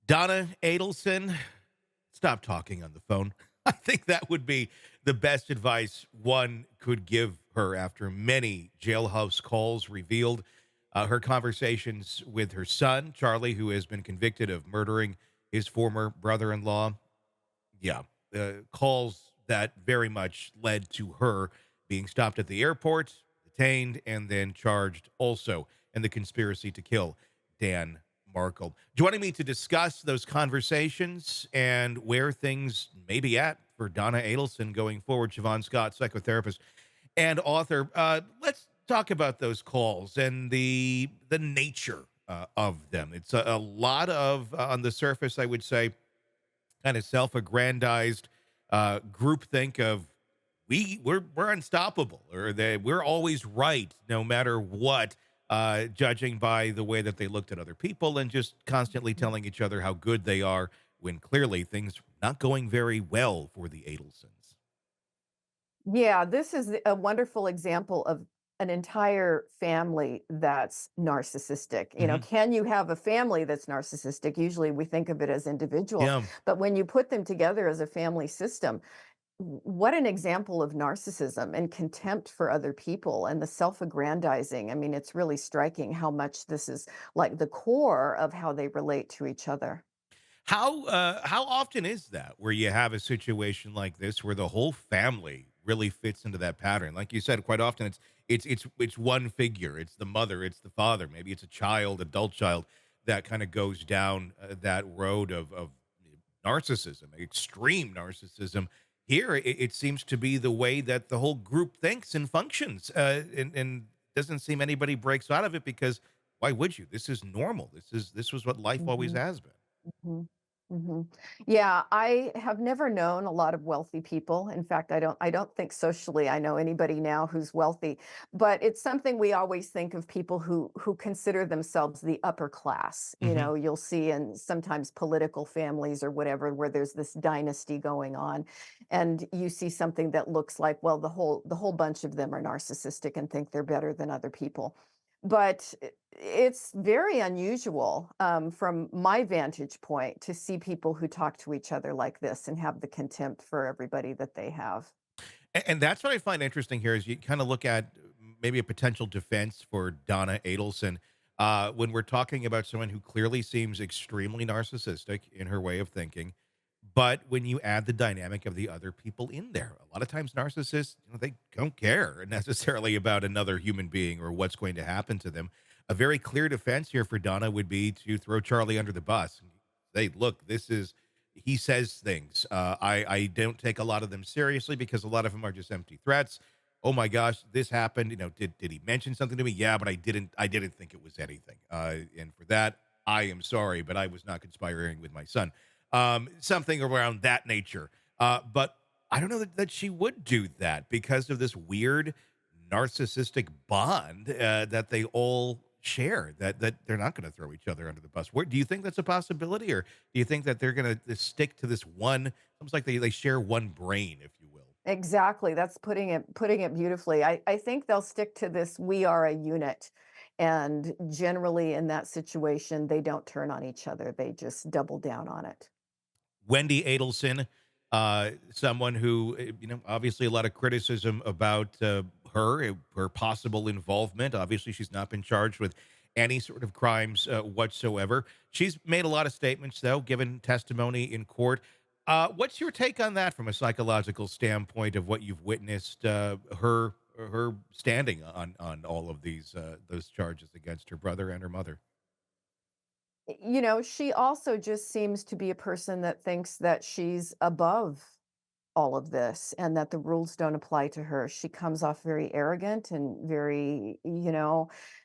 Donna Adelson, stop talking on the phone. I think that would be the best advice one could give her after many jailhouse calls revealed her conversations with her son, Charlie, who has been convicted of murdering his former brother in law. Yeah, calls that very much led to her being stopped at the airport, detained, and then charged also in the conspiracy to kill Dan Markel. Joining me to discuss those conversations and where things may be at for Donna Adelson going forward, Shavaun Scott, psychotherapist and author. Let's talk about those calls and the nature of them. It's a lot of on the surface, I would say, kind of self-aggrandized groupthink of we're unstoppable, or that we're always right no matter what, judging by the way that they looked at other people and just constantly telling each other how good they are when clearly things are not going very well for the Adelsons. Yeah, this is a wonderful example of an entire family that's narcissistic. Hmm. Can you have a family that's narcissistic? Usually we think of it as individuals, Yeah. but when you put them together as a family system, what an example of narcissism and contempt for other people and the self-aggrandizing. I mean, it's really striking how much this is like the core of how they relate to each other. How often is that where you have a situation like this where the whole family really fits into that pattern? Like you said, quite often it's one figure. It's the mother, it's the father, maybe it's a child, adult child that kind of goes down that road of narcissism, extreme narcissism. Here, it seems to be the way that the whole group thinks and functions, and doesn't seem anybody breaks out of it because why would you? This is normal. This was what life always Mhm. has been. Mhm. Mhm. Yeah, I have never known a lot of wealthy people. In fact, I don't think socially I know anybody now who's wealthy, but it's something we always think of people who consider themselves the upper class. Mhm. You'll see in sometimes political families or whatever where there's this dynasty going on and you see something that looks like, well, the whole bunch of them are narcissistic and think they're better than other people. But it's very unusual, from my vantage point to see people who talk to each other like this and have the contempt for everybody that they have. And that's what I find interesting here is you kind of look at maybe a potential defense for Donna Adelson when we're talking about someone who clearly seems extremely narcissistic in her way of thinking. But when you add the dynamic of the other people in there, a lot of times narcissists, they don't care necessarily about another human being or what's going to happen to them. A very clear defense here for Donna would be to throw Charlie under the bus and say, look, this is he says things. I don't take a lot of them seriously because a lot of them are just empty threats. Oh my gosh, this happened. Did he mention something to me? Yeah, but I didn't think it was anything. And for that, I am sorry, but I was not conspiring with my son. Something around that nature. But I don't know that she would do that because of this weird narcissistic bond that they all share. That they're not going to throw each other under the bus. Where do you think that's a possibility, or do you think that they're going to stick to this one? Almost like they share one brain, if you will. Exactly, that's putting it beautifully. I think they'll stick to this, "We are a unit," and generally in that situation, they don't turn on each other, they just double down on it. Wendy Adelson, someone who, obviously a lot of criticism about her possible involvement. Obviously, she's not been charged with any sort of crimes whatsoever. She's made a lot of statements, though, given testimony in court. What's your take on that from a psychological standpoint of what you've witnessed her standing on all of those charges against her brother and her mother? She also just seems to be a person that thinks that she's above all of this and that the rules don't apply to her. She comes off very arrogant and very,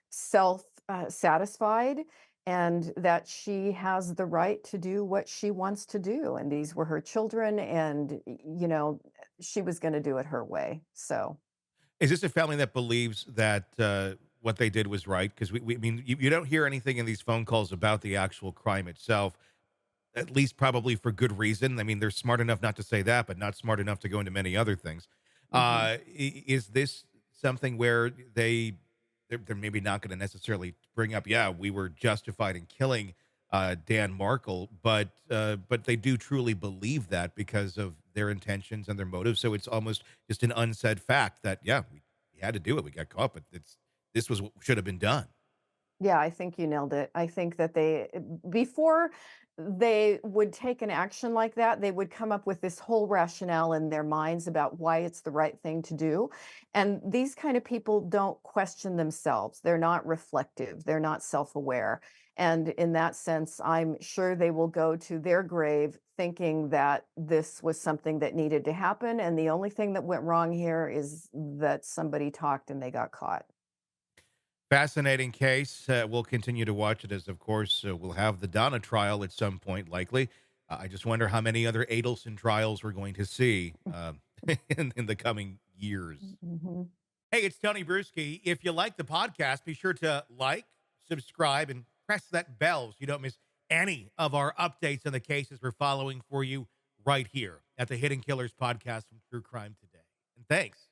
self satisfied, and that she has the right to do what she wants to do. And these were her children, and, she was going to do it her way. So. Is this a family that believes that what they did was right? Because I mean, you don't hear anything in these phone calls about the actual crime itself, at least probably for good reason. I mean, they're smart enough not to say that, but not smart enough to go into many other things. Mhm. Is this something where they're maybe not going to necessarily bring up, yeah, we were justified in killing Dan Markel, but they do truly believe that because of their intentions and their motives. So it's almost just an unsaid fact that yeah, we had to do it. We got caught, but this was what should have been done. Yeah, I think you nailed it. I think that before they would take an action like that, they would come up with this whole rationale in their minds about why it's the right thing to do. And these kind of people don't question themselves. They're not reflective. They're not self-aware. And in that sense, I'm sure they will go to their grave thinking that this was something that needed to happen. And the only thing that went wrong here is that somebody talked and they got caught. Fascinating case. We'll continue to watch it as, of course, we'll have the Donna trial at some point, likely. I just wonder how many other Adelson trials we're going to see in the coming years. Mhm. Hey, it's Tony Brueski. If you like the podcast, be sure to like, subscribe, and press that bell so you don't miss any of our updates on the cases we're following for you right here at the Hidden Killers podcast from True Crime Today. And thanks